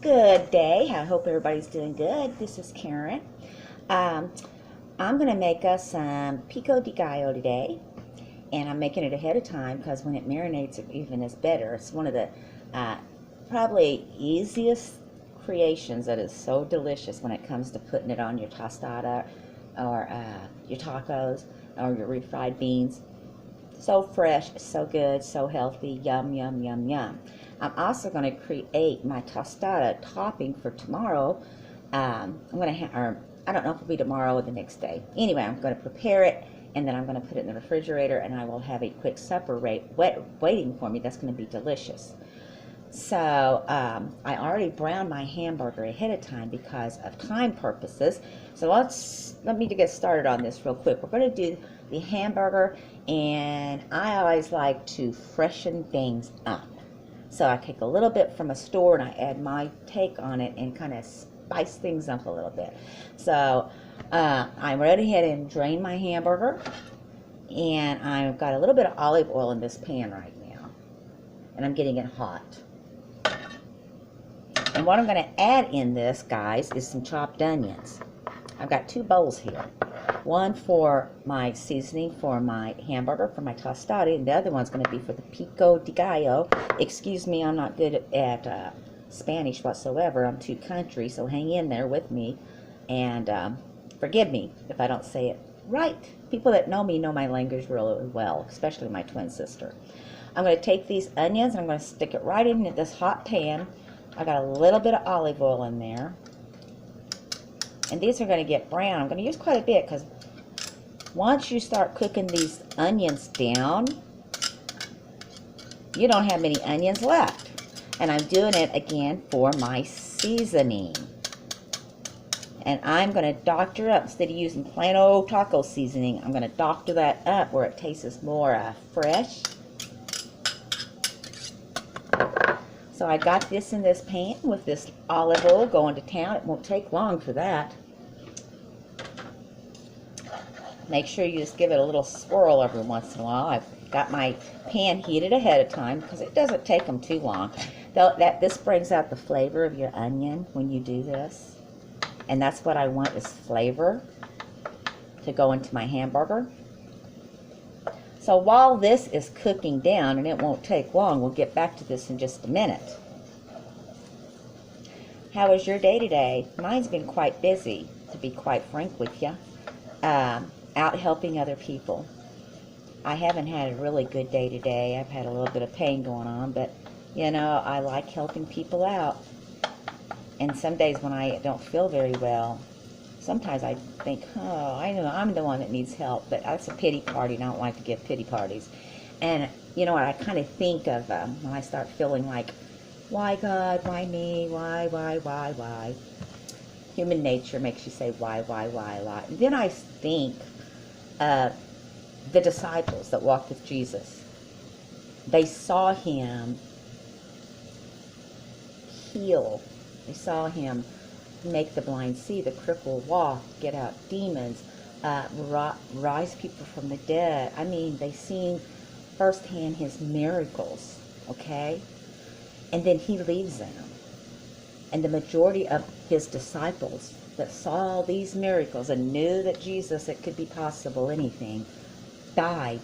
Good day. I hope everybody's doing good. This is Karen. Um, I'm going to make us some Pico de Gallo today, and I'm making it ahead of time because when it marinates, it even is better. It's one of the uh, probably easiest creations that is so delicious when it comes to putting it on your tostada or your tacos or your refried beans. So fresh, so good, so healthy. Yum, yum, yum, yum. I'm also going to create my tostada topping for tomorrow. I'm going to or I don't know if it'll be tomorrow or the next day. Anyway, I'm going to prepare it, and then I'm going to put it in the refrigerator, and I will have a quick supper waiting for me. That's going to be delicious. So I already browned my hamburger ahead of time because of time purposes. So let me get started on this real quick. We're going to do the hamburger, and I always like to freshen things up. So I take a little bit from a store and I add my take on it and kind of spice things up a little bit. So I went ahead and drained my hamburger, and I've got a little bit of olive oil in this pan right now, and I'm getting it hot. And what I'm going to add in this, guys, is some chopped onions. I've got two bowls here. One for my seasoning for my hamburger, for my tostada, and the other one's going to be for the Pico de Gallo. Excuse me, I'm not good at Spanish whatsoever. I'm too country, so hang in there with me. And forgive me if I don't say it right. People that know me know my language really well, especially my twin sister. I'm going to take these onions and I'm going to stick it right into this hot pan. I got a little bit of olive oil in there. And these are going to get brown. I'm going to use quite a bit because once you start cooking these onions down, you don't have many onions left. And I'm doing it again for my seasoning. And I'm going to doctor up, instead of using plain old taco seasoning, I'm going to doctor that up where it tastes more fresh. So I got this in this pan with this olive oil going to town. It won't take long for that. Make sure you just give it a little swirl every once in a while. I've got my pan heated ahead of time because it doesn't take them too long. This brings out the flavor of your onion when you do this. And that's what I want, is flavor to go into my hamburger. So while this is cooking down, and it won't take long, we'll get back to this in just a minute. How was your day today? Mine's been quite busy, to be quite frank with you. Out helping other people. I haven't had a really good day today. I've had a little bit of pain going on, but you know, I like helping people out. And some days when I don't feel very well, sometimes I think, oh, I know I'm the one that needs help, but that's a pity party, and I don't like to give pity parties. And you know what I kind of think of when I start feeling like, why God, why me, why? Human nature makes you say why a lot. And then I think of the disciples that walked with Jesus. They saw him heal. They saw him make the blind see, the crippled walk, get out demons, rise people from the dead. I mean, they seen firsthand his miracles, okay? And then he leaves them. And the majority of his disciples that saw these miracles and knew that Jesus, it could be possible, anything, died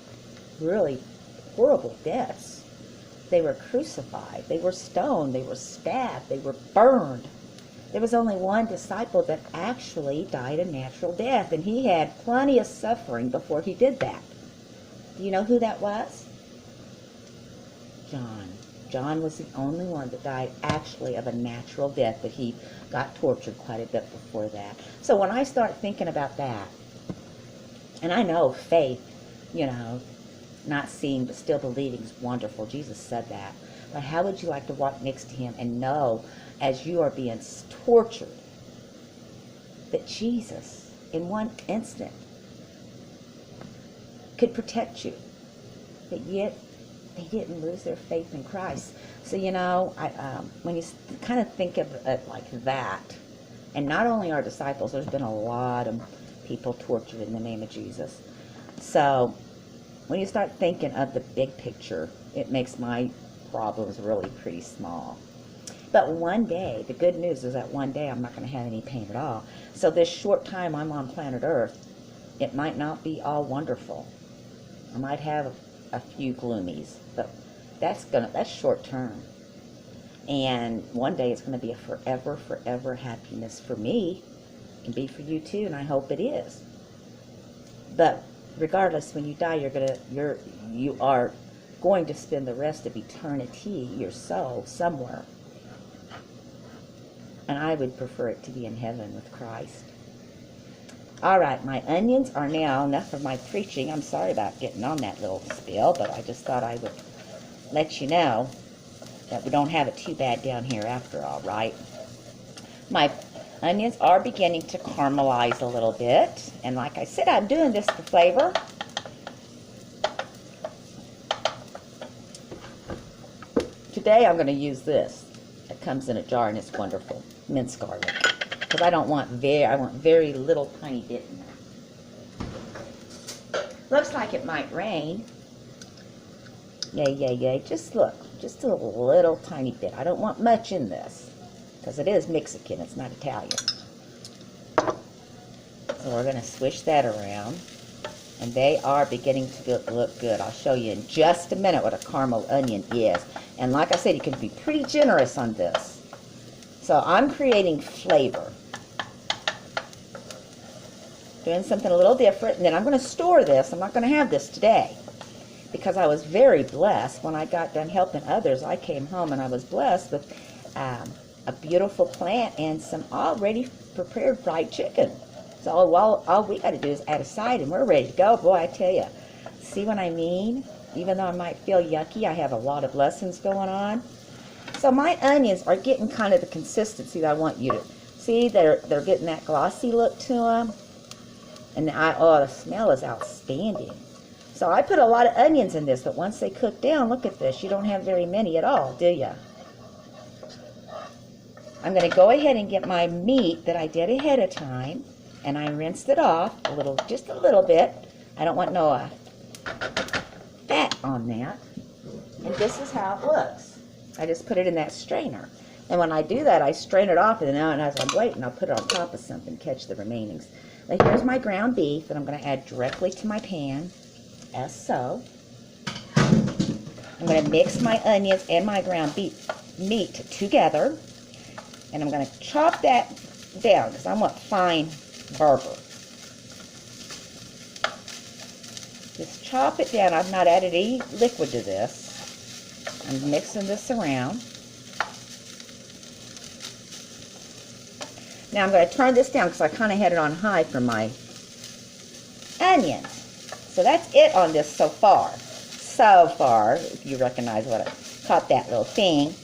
really horrible deaths. They were crucified, they were stoned, they were stabbed, they were burned. There was only one disciple that actually died a natural death, and he had plenty of suffering before he did that. Do you know who that was? John. John was the only one that died actually of a natural death, but he got tortured quite a bit before that. So when I start thinking about that, and I know faith, you know, not seeing but still believing is wonderful. Jesus said that. But how would you like to walk next to him and know, as you are being tortured, that Jesus, in one instant, could protect you, but yet they didn't lose their faith in Christ? So, you know, when you kind of think of it like that, and not only our disciples, there's been a lot of people tortured in the name of Jesus. So when you start thinking of the big picture, it makes my problems really pretty small. But one day, the good news is that one day I'm not going to have any pain at all. So this short time I'm on planet Earth, it might not be all wonderful. I might have a few gloomies, but that's short term. And one day it's going to be a forever, forever happiness for me. It can be for you too, and I hope it is. But regardless, when you die, you are going to spend the rest of eternity, your soul, somewhere. And I would prefer it to be in heaven with Christ. All right, my onions are now enough of my preaching. I'm sorry about getting on that little spill, but I just thought I would let you know that we don't have it too bad down here after all, right? My onions are beginning to caramelize a little bit. And like I said, I'm doing this for flavor. Today I'm going to use this. It comes in a jar and it's wonderful. Minced garlic. Because I want very little tiny bit in there. Looks like it might rain. Yay, yay, yay. Just look. Just a little tiny bit. I don't want much in this. Because it is Mexican. It's not Italian. So we're going to swish that around. And they are beginning to look good. I'll show you in just a minute what a caramel onion is. And like I said, you can be pretty generous on this. So I'm creating flavor. Doing something a little different. And then I'm going to store this. I'm not going to have this today. Because I was very blessed when I got done helping others. I came home and I was blessed with a beautiful plant and some already prepared fried chicken. So all we got to do is add a side and we're ready to go. Boy, I tell you, see what I mean? Even though I might feel yucky, I have a lot of lessons going on. So my onions are getting kind of the consistency that I want you to see. They're getting that glossy look to them. And the smell is outstanding. So I put a lot of onions in this, but once they cook down, look at this. You don't have very many at all, do you? I'm going to go ahead and get my meat that I did ahead of time. And I rinsed it off just a little bit. I don't want no fat on that. And this is how it looks. I just put it in that strainer. And when I do that, I strain it off, and then as I'm waiting, I'll put it on top of something, catch the remainings. Now here's my ground beef that I'm going to add directly to my pan, as so. I'm going to mix my onions and my ground beef meat together. And I'm going to chop that down, because I want fine burger. Just chop it down. I've not added any liquid to this. I'm mixing this around. Now I'm going to turn this down because I kind of had it on high for my onions. So that's it on this so far. So far, if you recognize what I caught that little thing.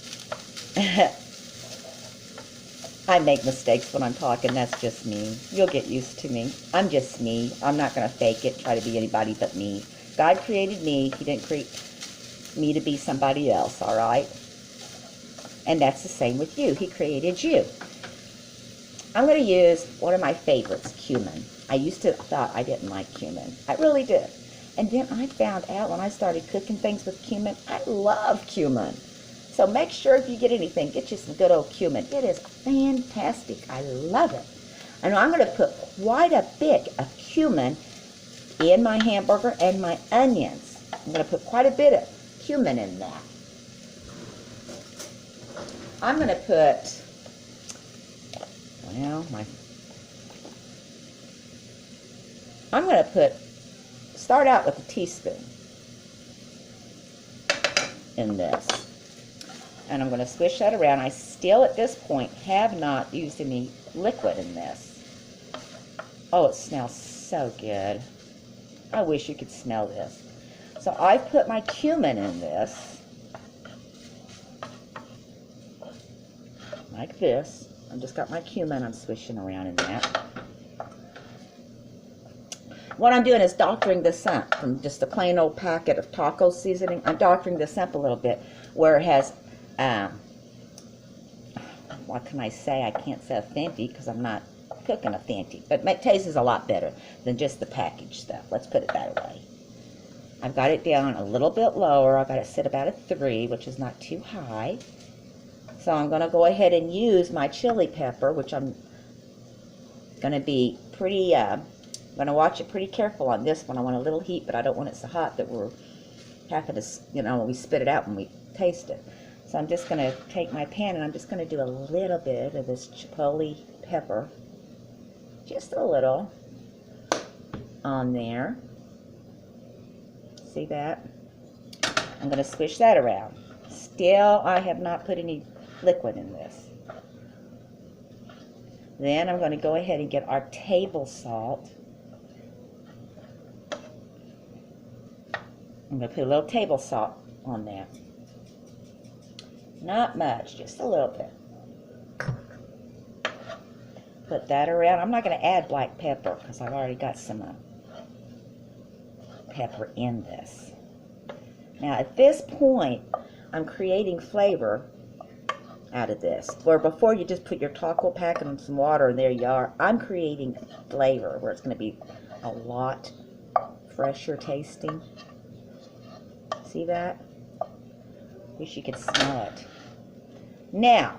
I make mistakes when I'm talking. That's just me. You'll get used to me. I'm just me. I'm not going to fake it, try to be anybody but me. God created me. He didn't create me to be somebody else, all right? And that's the same with you. He created you. I'm going to use one of my favorites, cumin. I used to thought I didn't like cumin. I really did. And then I found out when I started cooking things with cumin, I love cumin. So make sure if you get anything, get you some good old cumin. It is fantastic. I love it. And I'm going to put quite a bit of cumin in my hamburger and my onions. I'm going to put quite a bit of cumin in that. I'm going to put, start out with a teaspoon in this. And I'm going to swish that around. I still, at this point, have not used any liquid in this. Oh, it smells so good. I wish you could smell this. So I've put my cumin in this. Like this. I've just got my cumin. I'm swishing around in that. What I'm doing is doctoring this up from just a plain old packet of taco seasoning. I'm doctoring this up a little bit where it has, what can I say? I can't say authentic because I'm not cooking authentic. But it tastes a lot better than just the packaged stuff. Let's put it that way. I've got it down a little bit lower. I've got it set about a 3, which is not too high. So I'm going to go ahead and use my chili pepper, which I'm going to be pretty, I'm going to watch it pretty careful on this one. I want a little heat, but I don't want it so hot that we're having to, when we spit it out when we taste it. So I'm just going to take my pan and I'm just going to do a little bit of this chipotle pepper, just a little on there. See that? I'm going to squish that around. Still, I have not put any liquid in this. Then I'm going to go ahead and get our table salt. I'm going to put a little table salt on that. Not much, just a little bit. Put that around. I'm not going to add black pepper because I've already got some pepper in this. Now at this point, I'm creating flavor out of this. Where before you just put your taco pack and some water and there you are. I'm creating flavor where it's going to be a lot fresher tasting. See that? Wish you could smell it. Now,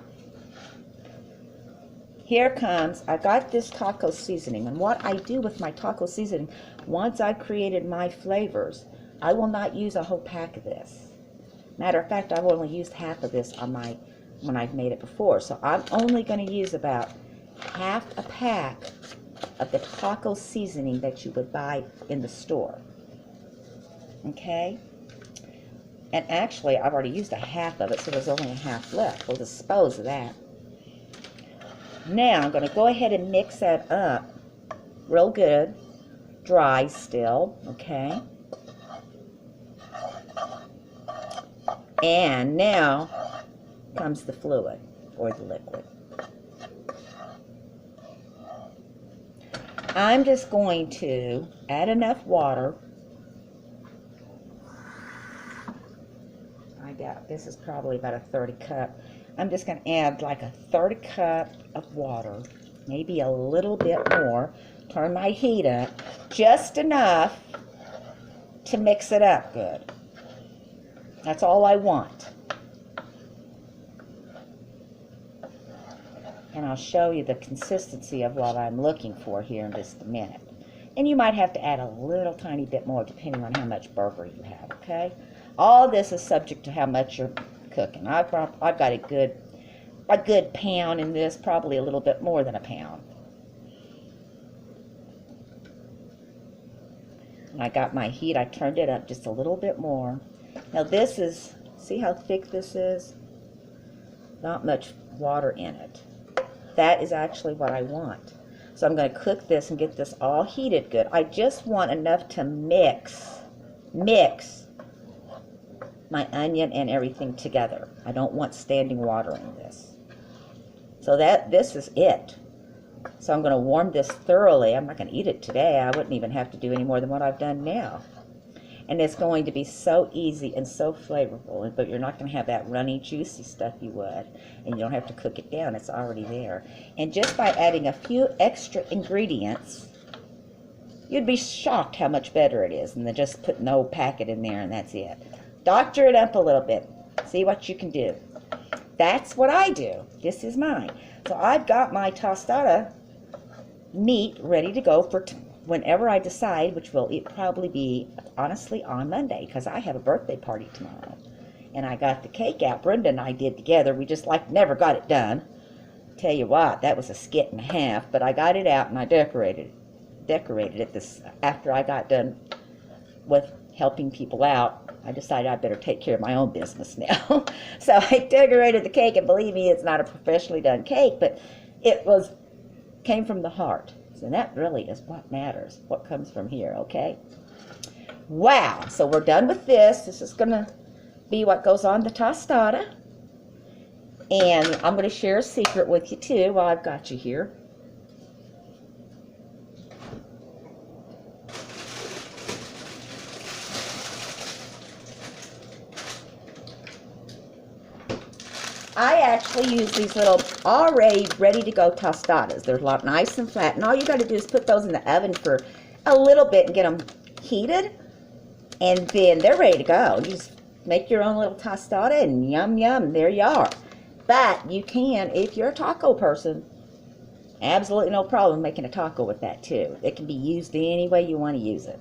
here comes, I got this taco seasoning, and what I do with my taco seasoning, once I've created my flavors, I will not use a whole pack of this. Matter of fact, I've only used half of this on when I've made it before, so I'm only going to use about half a pack of the taco seasoning that you would buy in the store. Okay? And actually, I've already used a half of it, so there's only a half left. We'll dispose of that. Now, I'm going to go ahead and mix that up real good. Dry still, okay? And now comes the fluid, or the liquid. I'm just going to add enough water. This is probably about a 30 cup. I'm just going to add like a 30 cup of water, maybe a little bit more. Turn my heat up just enough to mix it up good. That's all I want. And I'll show you the consistency of what I'm looking for here in just a minute. And you might have to add a little tiny bit more depending on how much burger you have, okay? All this is subject to how much you're cooking. I've got a good pound in this, probably a little bit more than a pound. And I got my heat, I turned it up just a little bit more. Now this is, see how thick this is? Not much water in it. That is actually what I want. So I'm going to cook this and get this all heated good. I just want enough to mix my onion and everything together. I don't want standing water in this. So this is it. So I'm going to warm this thoroughly. I'm not going to eat it today. I wouldn't even have to do any more than what I've done now. And it's going to be so easy and so flavorful, but you're not going to have that runny, juicy stuff you would. And you don't have to cook it down. It's already there. And just by adding a few extra ingredients, you'd be shocked how much better it is than just putting the whole packet in there and that's it. Doctor it up a little bit. See what you can do. That's what I do. This is mine. So I've got my tostada meat ready to go for whenever I decide, which will probably be, honestly, on Monday, because I have a birthday party tomorrow. And I got the cake out. Brenda and I did together. We just never got it done. Tell you what, that was a skit and a half, but I got it out and I decorated it after I got done with helping people out. I decided I better take care of my own business now. So I decorated the cake, and believe me, it's not a professionally done cake, but it came from the heart. So that really is what matters, what comes from here, okay? Wow, so we're done with this. This is going to be what goes on the tostada. And I'm going to share a secret with you, too, while I've got you here. I actually use these little already ready-to-go tostadas. They're nice and flat, and all you got to do is put those in the oven for a little bit and get them heated, and then they're ready to go. You just make your own little tostada, and yum, yum, there you are. But you can, if you're a taco person, absolutely no problem making a taco with that too. It can be used any way you want to use it.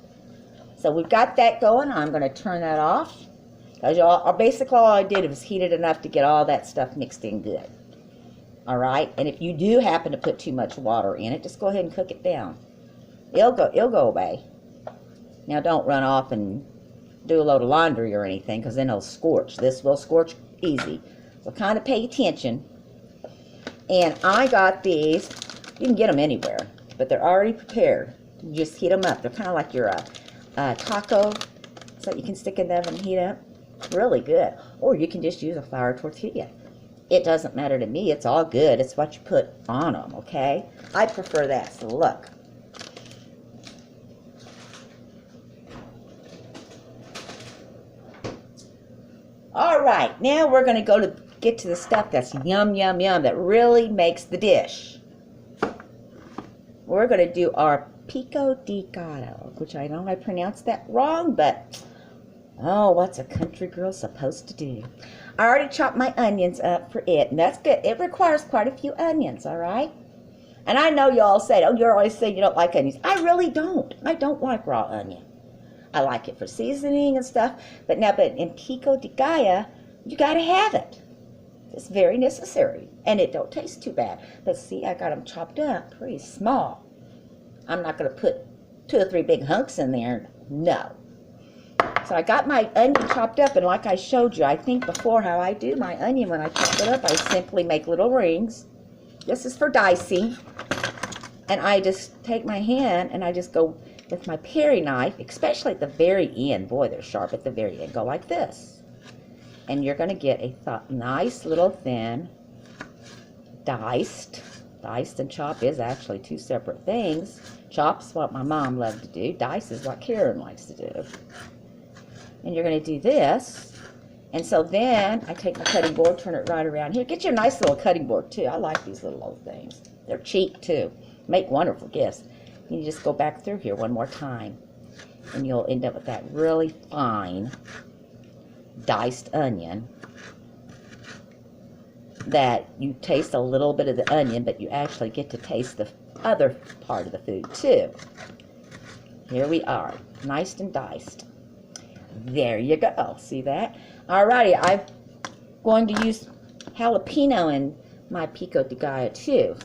So we've got that going. I'm going to turn that off. Because basically all I did was heat it enough to get all that stuff mixed in good. Alright? And if you do happen to put too much water in it, just go ahead and cook it down. It'll go away. Now don't run off and do a load of laundry or anything, because then it'll scorch. This will scorch easy. So kind of pay attention. And I got these. You can get them anywhere, but they're already prepared. You just heat them up. They're kind of like your taco, so you can stick in the oven and heat up. Really good. Or you can just use a flour tortilla. It doesn't matter to me. It's all good. It's what you put on them, okay? I prefer that. So look. All right. Now we're going to go to get to the stuff that's yum, yum, yum, that really makes the dish. We're going to do our Pico de Gallo, which I know I pronounced that wrong, but oh, what's a country girl supposed to do? I already chopped my onions up for it, and that's good. It requires quite a few onions, all right? And I know you all say, oh, you're always saying you don't like onions. I really don't. I don't like raw onion. I like it for seasoning and stuff, but in Pico de Gallo, you got to have it. It's very necessary, and it don't taste too bad. But see, I got them chopped up pretty small. I'm not going to put 2 or 3 big hunks in there. No. So I got my onion chopped up, and like I showed you, I think before, how I do my onion when I chop it up, I simply make little rings. This is for dicing. And I just take my hand, and I just go with my paring knife, especially at the very end. Boy, they're sharp at the very end. Go like this. And you're going to get a nice little thin diced. Diced and chop is actually 2 separate things. Chop's what my mom loved to do. Dice is what Karen likes to do. And you're going to do this. And so then I take my cutting board, turn it right around here. Get you a nice little cutting board too. I like these little old things. They're cheap too. Make wonderful gifts. You just go back through here one more time. And you'll end up with that really fine diced onion that you taste a little bit of the onion, but you actually get to taste the other part of the food too. Here we are, nice and diced. There you go. See that? Alrighty, I'm going to use jalapeno in my Pico de Gallo too.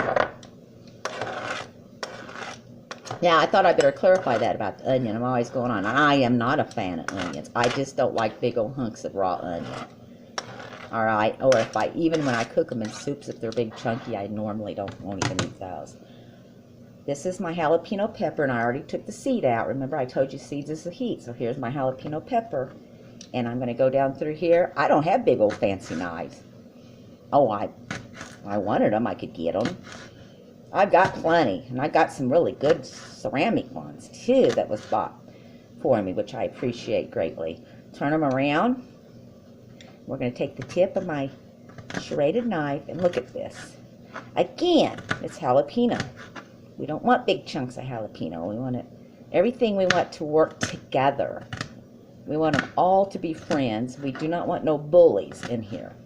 Now, I thought I better clarify that about the onion. I'm always going on. I am not a fan of onions. I just don't like big old hunks of raw onion. Alright, or even when I cook them in soups, if they're big chunky, I normally won't even eat those. This is my jalapeno pepper, and I already took the seed out. Remember, I told you seeds is the heat. So here's my jalapeno pepper. And I'm going to go down through here. I don't have big old fancy knives. Oh, I wanted them. I could get them. I've got plenty. And I got some really good ceramic ones, too, that was bought for me, which I appreciate greatly. Turn them around. We're going to take the tip of my serrated knife and look at this. Again, it's jalapeno. We don't want big chunks of jalapeno. We want everything we want to work together. We want them all to be friends. We do not want no bullies in here.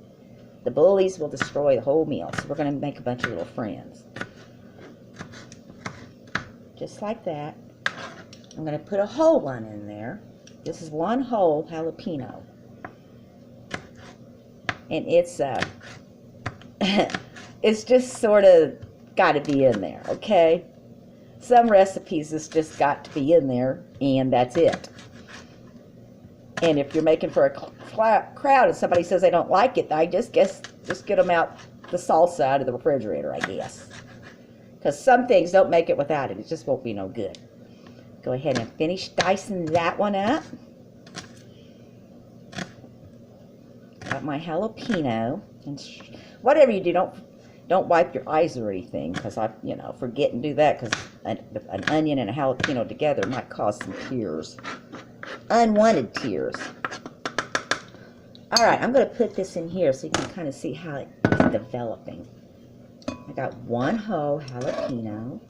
The bullies will destroy the whole meal. So we're going to make a bunch of little friends. Just like that. I'm going to put a whole one in there. This is one whole jalapeno. And it's it's just sort of got to be in there, okay? Some recipes it's just got to be in there, and that's it. And if you're making for a crowd and somebody says they don't like it, I just get them out the salsa out of the refrigerator, I guess. Because some things don't make it without it. It just won't be no good. Go ahead and finish dicing that one up. Got my jalapeno, and whatever you do, don't wipe your eyes or anything, because I forget and do that, because an onion and a jalapeno together might cause some tears, unwanted tears. All right, I'm going to put this in here so you can kind of see how it's developing. I got one whole jalapeno.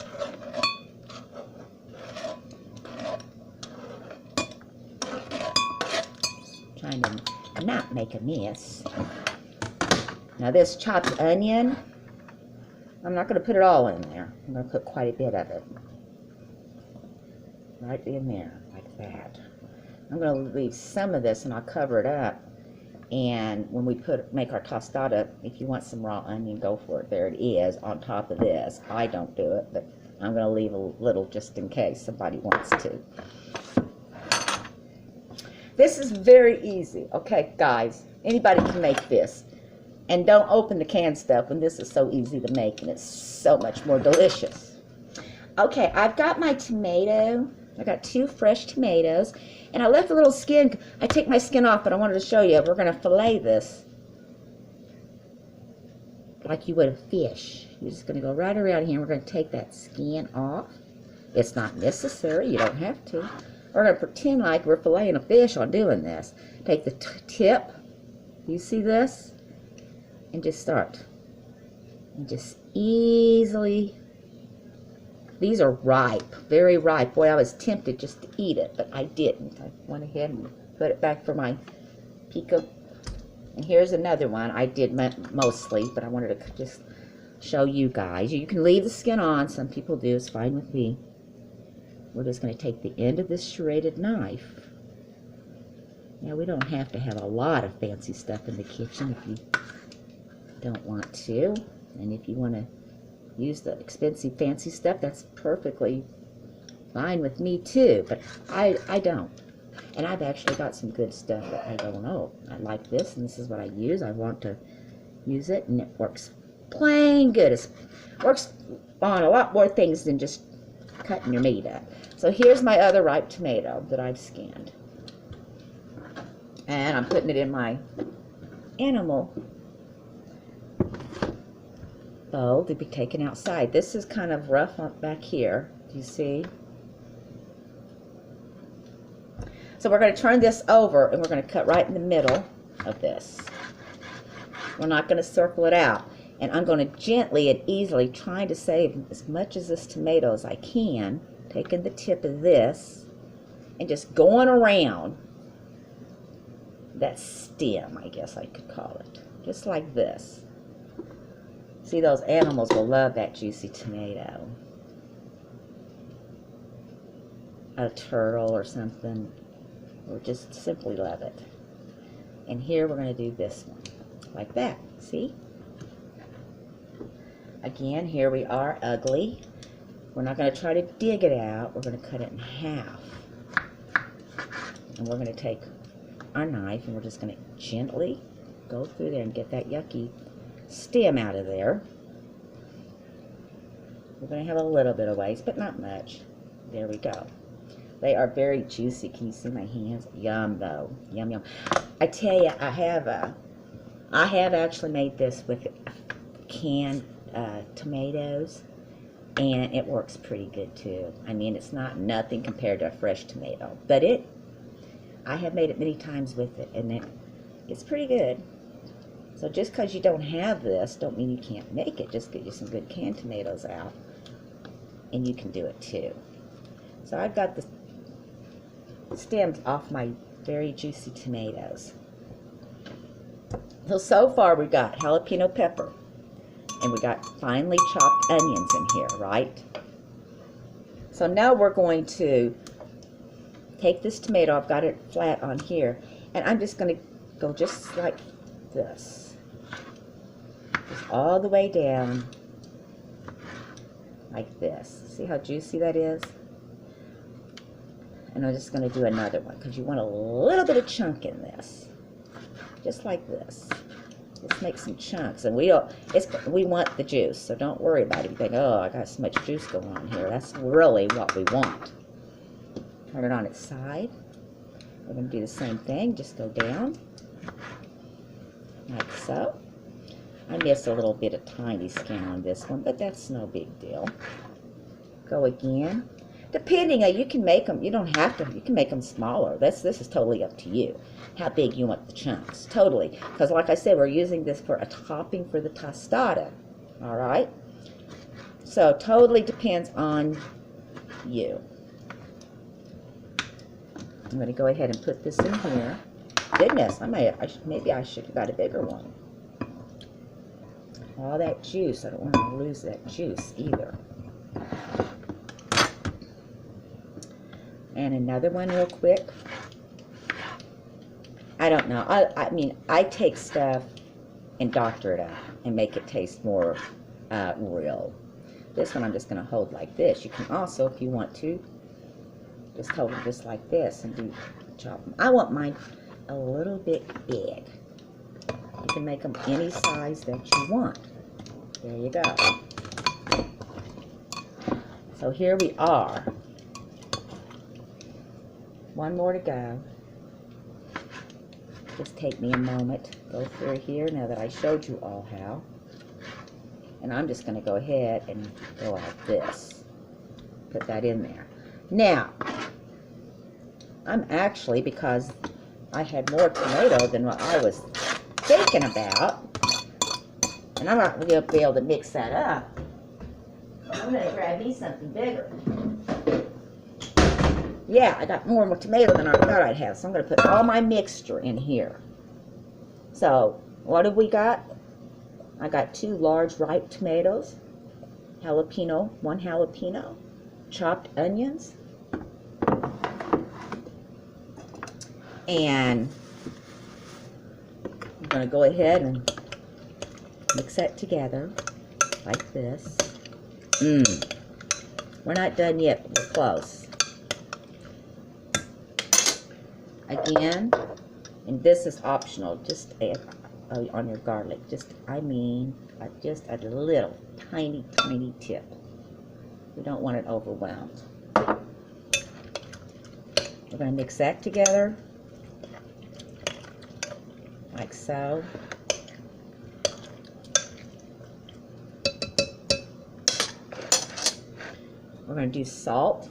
Trying to not make a mess. Now this chopped onion, I'm not going to put it all in there. I'm going to put quite a bit of it. Right in there, like that. I'm going to leave some of this and I'll cover it up. And when we make our tostada, if you want some raw onion, go for it. There it is on top of this. I don't do it, but I'm going to leave a little just in case somebody wants to. This is very easy, okay, guys? Anybody can make this. And don't open the canned stuff when this is so easy to make and it's so much more delicious. Okay, I've got my tomato. I got 2 fresh tomatoes. And I left a little skin. I take my skin off, but I wanted to show you. We're going to fillet this like you would a fish. You're just going to go right around here and we're going to take that skin off. It's not necessary. You don't have to. We're going to pretend like we're filleting a fish on doing this. Take the tip. You see this? And just start. And just easily. These are ripe. Very ripe. Boy, I was tempted just to eat it, but I didn't. I went ahead and put it back for my Pico. And here's another one. I did mostly, but I wanted to just show you guys. You can leave the skin on. Some people do. It's fine with me. We're just going to take the end of this serrated knife. Now, we don't have to have a lot of fancy stuff in the kitchen if you don't want to. And if you want to use the expensive fancy stuff, that's perfectly fine with me too. But I don't. And I've actually got some good stuff that I don't know. I like this, and this is what I use. I want to use it, and it works plain good. It works on a lot more things than just cutting your meat up. So here's my other ripe tomato that I've scanned. And I'm putting it in my animal bowl to be taken outside. This is kind of rough back here. Do you see? So we're going to turn this over and we're going to cut right in the middle of this. We're not going to circle it out. And I'm going to gently and easily trying to save as much of this tomato as I can, taking the tip of this and just going around that stem, I guess I could call it. Just like this. See, those animals will love that juicy tomato. A turtle or something will just simply love it. And here we're going to do this one. Like that. See? Again, here we are, ugly. We're not going to try to dig it out. We're going to cut it in half. And we're going to take our knife and we're just going to gently go through there and get that yucky stem out of there. We're going to have a little bit of waste, but not much. There we go. They are very juicy. Can you see my hands? Yum, though. Yum, yum. I tell you, I have actually made this with canned tomatoes, and it works pretty good too. I mean, it's not nothing compared to a fresh tomato, but I have made it many times with it, and it's pretty good. So just because you don't have this, don't mean you can't make it. Just get you some good canned tomatoes out, and you can do it too. So I've got the stems off my very juicy tomatoes. So far we've got jalapeno pepper, and we got finely chopped onions in here, right? So now we're going to take this tomato, I've got it flat on here, and I'm just going to go just like this. Just all the way down, like this. See how juicy that is? And I'm just going to do another one, because you want a little bit of chunk in this. Just like this. Let's make some chunks, and we want the juice, so don't worry about it. You think, oh, I got so much juice going on here. That's really what we want. Turn it on its side. We're going to do the same thing. Just go down, like so. I missed a little bit of tiny skin on this one, but that's no big deal. Go again. Depending, you can make them. You don't have to. You can make them smaller. This is totally up to you. How big you want the chunks. Totally. Because like I said, we're using this for a topping for the tostada. All right? So totally depends on you. I'm going to go ahead and put this in here. Goodness, maybe I should have got a bigger one. all that juice. I don't want to lose that juice either. And another one real quick. I don't know. I mean, I take stuff and doctor it up and make it taste more real. This one I'm just going to hold like this. You can also, if you want to, just hold it just like this and do chop them. I want mine a little bit big. You can make them any size that you want. There you go. So here we are. One more to go. Just take me a moment. Go through here now that I showed you all how. And I'm just going to go ahead and go like this. Put that in there. Now, I'm actually, because I had more tomato than what I was thinking about, and I'm not going to be able to mix that up, I'm going to grab me something bigger. Yeah, I got more tomato than I thought I'd have, so I'm going to put all my mixture in here. So, what have we got? I got 2 large ripe tomatoes, jalapeno, 1 jalapeno, chopped onions, and I'm going to go ahead and mix that together like this. We're not done yet, but we're close. Again, and this is optional, just add on your garlic, just a little tiny tip. We don't want it overwhelmed. We're going to mix that together like so. We're going to do salt.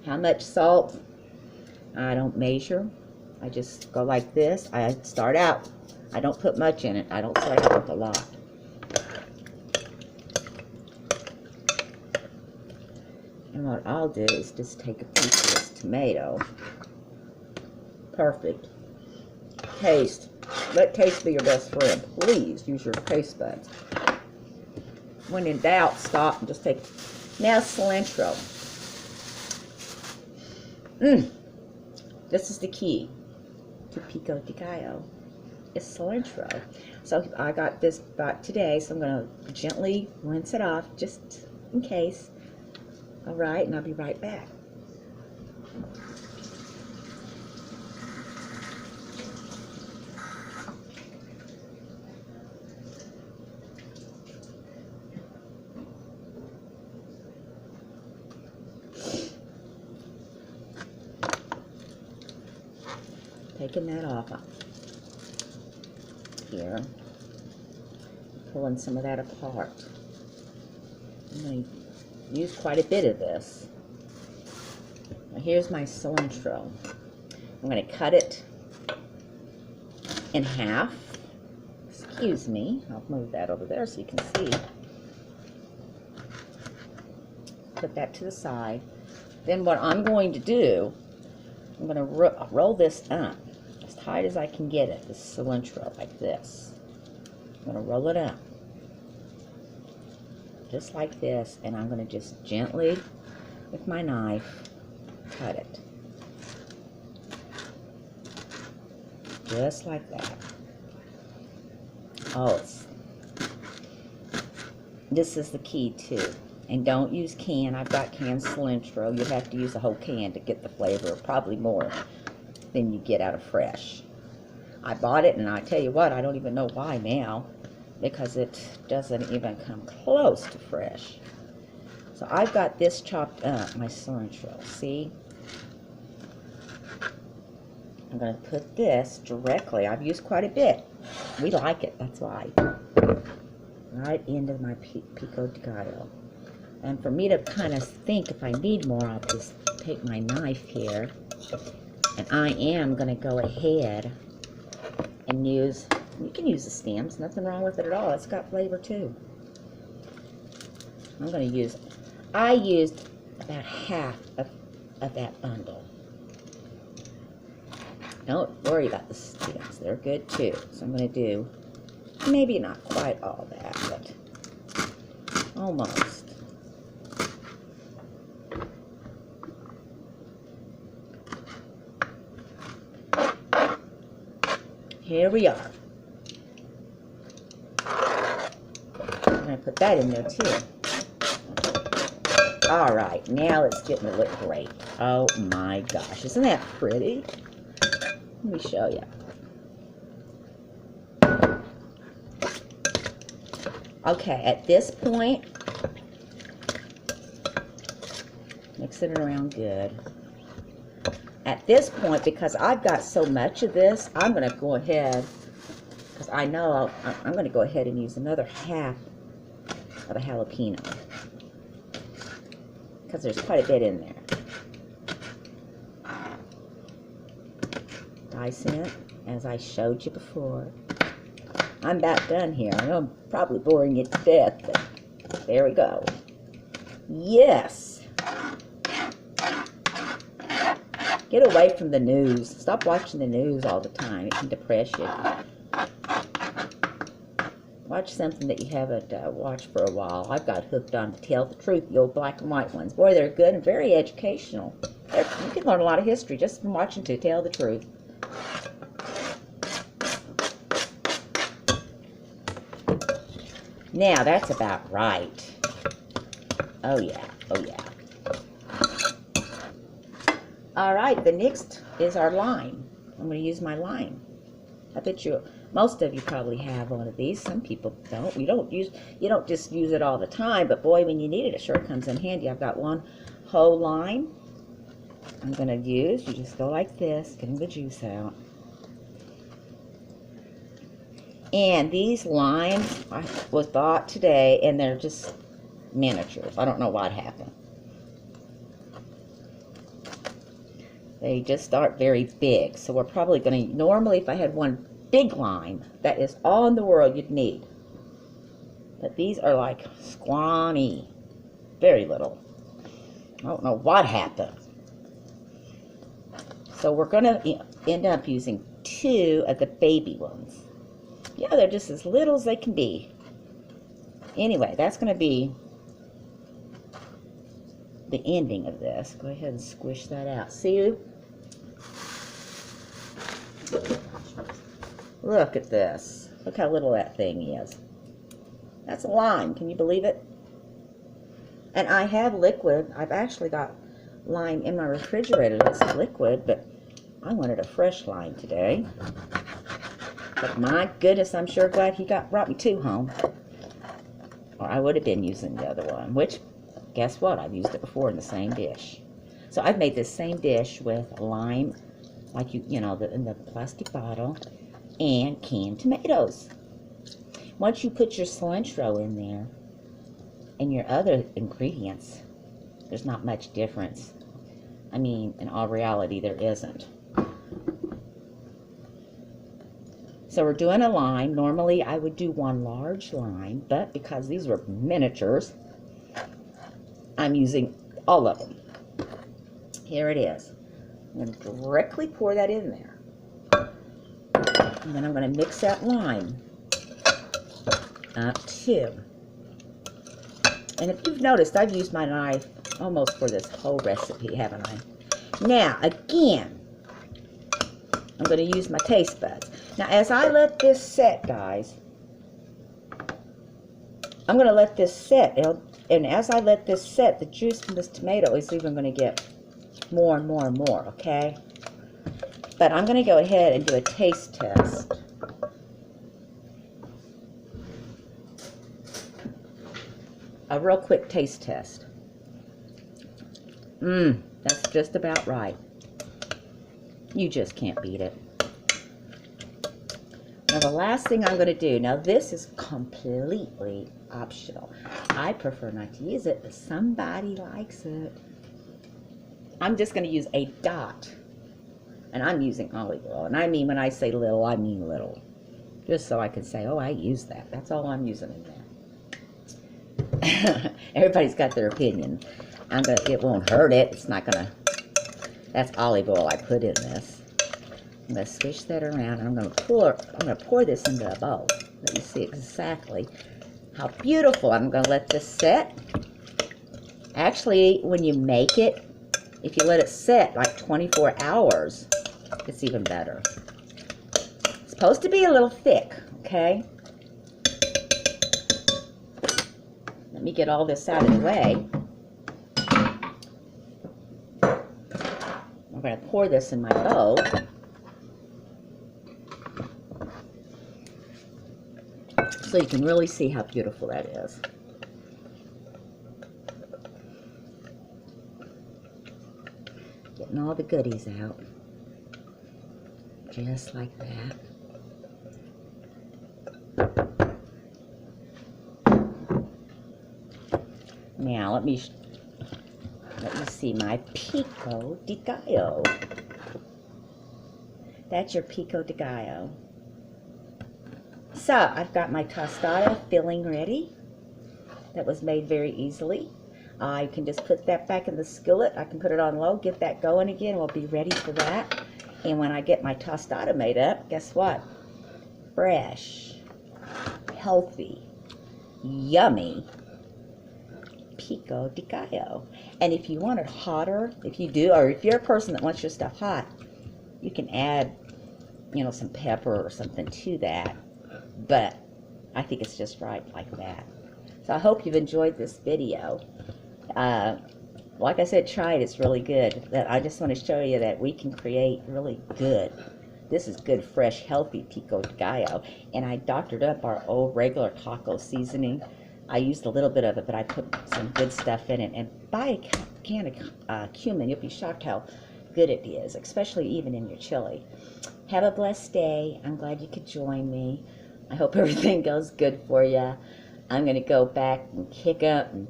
How much salt? I don't measure. I just go like this. I start out. I don't put much in it. I don't start out with a lot. And what I'll do is just take a piece of this tomato. Perfect. Taste. Let taste be your best friend. Please use your taste buds. When in doubt, stop and just take. Now cilantro. This is the key to Pico de Gallo. It's cilantro. So I got this back today, so I'm going to gently rinse it off just in case. All right, and I'll be right back. Taking that off here, pulling some of that apart. I'm going to use quite a bit of this. Now here's my cilantro. I'm going to cut it in half. Excuse me, I'll move that over there so you can see. Put that to the side. Then what I'm going to do, I'm going to roll this up as tight as I can get it, this cilantro, like this. I'm going to roll it up just like this, and I'm going to just gently, with my knife, cut it. Just like that. Oh, this is the key too. And don't use canned. I've got canned cilantro. You'd have to use a whole can to get the flavor, probably more than you get out of fresh. I bought it, and I tell you what, I don't even know why now, because it doesn't even come close to fresh. So I've got this chopped up, my cilantro. See? I'm going to put this directly. I've used quite a bit. We like it, that's why. Right into my Pico de Gallo. And for me to kind of think if I need more, I'll just take my knife here. And I am going to go ahead and use, you can use the stems, nothing wrong with it at all. It's got flavor too. I'm going to use, I used about half of that bundle. Don't worry about the stems, they're good too. So I'm going to do Maybe not quite all that, but almost. Here we are. I'm going to put that in there too. All right, now it's getting to look great. Oh my gosh, isn't that pretty? Let me show you. Okay, at this point, mix it around good. At this point, because I've got so much of this, I'm going to go ahead, because I know I'm going to go ahead and use another half of a jalapeno, because there's quite a bit in there. Dicing it, as I showed you before. I'm about done here. I know I'm probably boring you to death, but there we go. Yes! Get away from the news. Stop watching the news all the time. It can depress you. Watch something that you haven't watched for a while. I've got hooked on To Tell the Truth, the old black and white ones. Boy, they're good and very educational. You can learn a lot of history just from watching To Tell the Truth. Now, that's about right. Oh, yeah. Oh, yeah. All right, the next is our lime. I'm going to use my lime. I bet most of you probably have one of these. Some people don't. You don't just use it all the time, but boy, when you need it, it sure comes in handy. I've got one whole lime I'm going to use. You just go like this, getting the juice out. And these limes was bought today, and they're just miniatures. I don't know what happened. They just aren't very big. So we're probably going to, normally if I had one big lime, that is all in the world you'd need. But these are like scrawny, very little. I don't know what happened. So we're going to end up using 2 of the baby ones. Yeah, they're just as little as they can be. Anyway, that's going to be the ending of this. Go ahead and squish that out. See? Look at this. Look how little that thing is. That's a lime. Can you believe it? And I have liquid. I've actually got lime in my refrigerator that's liquid, but I wanted a fresh lime today. But my goodness, I'm sure glad he brought me 2 home. Or I would have been using the other one, which, guess what? I've used it before in the same dish. So I've made this same dish with lime, like you know, in the plastic bottle, and canned tomatoes. Once you put your cilantro in there and your other ingredients, there's not much difference. I mean, in all reality, there isn't. So we're doing a lime. Normally I would do 1 large lime, but because these were miniatures, I'm using all of them. Here it is. I'm going to directly pour that in there. And then I'm going to mix that lime up too. And if you've noticed, I've used my knife almost for this whole recipe, haven't I? Now, again, I'm going to use my taste buds. Now, as I let this set, guys, I'm going to let this set. And as I let this set, the juice from this tomato is even going to get more and more and more, okay? But I'm going to go ahead and do a taste test. A real quick taste test. That's just about right. You just can't beat it. Now the last thing I'm going to do, now this is completely optional. I prefer not to use it, but somebody likes it. I'm just going to use a dot. And I'm using olive oil. And I mean, when I say little, I mean little. Just so I can say, oh, I use that. That's all I'm using in there. Everybody's got their opinion. It won't hurt it. It's not going to. That's olive oil I put in this. I'm going to swish that around, and I'm going to pour this into a bowl. Let me see exactly how beautiful. I'm going to let this sit. Actually, when you make it, if you let it sit like 24 hours, it's even better. It's supposed to be a little thick, okay? Let me get all this out of the way. I'm going to pour this in my bowl. So you can really see how beautiful that is. Getting all the goodies out. Just like that. Now let me see my Pico de Gallo. That's your Pico de Gallo. So I've got my tostada filling ready. That was made very easily. I can just put that back in the skillet. I can put it on low, get that going again. We'll be ready for that. And when I get my tostada made up, guess what? Fresh, healthy, yummy Pico de Gallo. And if you want it hotter, if you do, or if you're a person that wants your stuff hot, you can add, you know, some pepper or something to that. But I think it's just right like that. So I hope you've enjoyed this video. Like I said, try it. It's really good. I just want to show you that we can create really good. This is good, fresh, healthy Pico de Gallo. And I doctored up our old regular taco seasoning. I used a little bit of it, but I put some good stuff in it. And buy a can of cumin. You'll be shocked how good it is, especially even in your chili. Have a blessed day. I'm glad you could join me. I hope everything goes good for you. I'm going to go back and kick up, and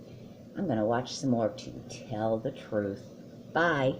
I'm going to watch some more to tell the truth. Bye.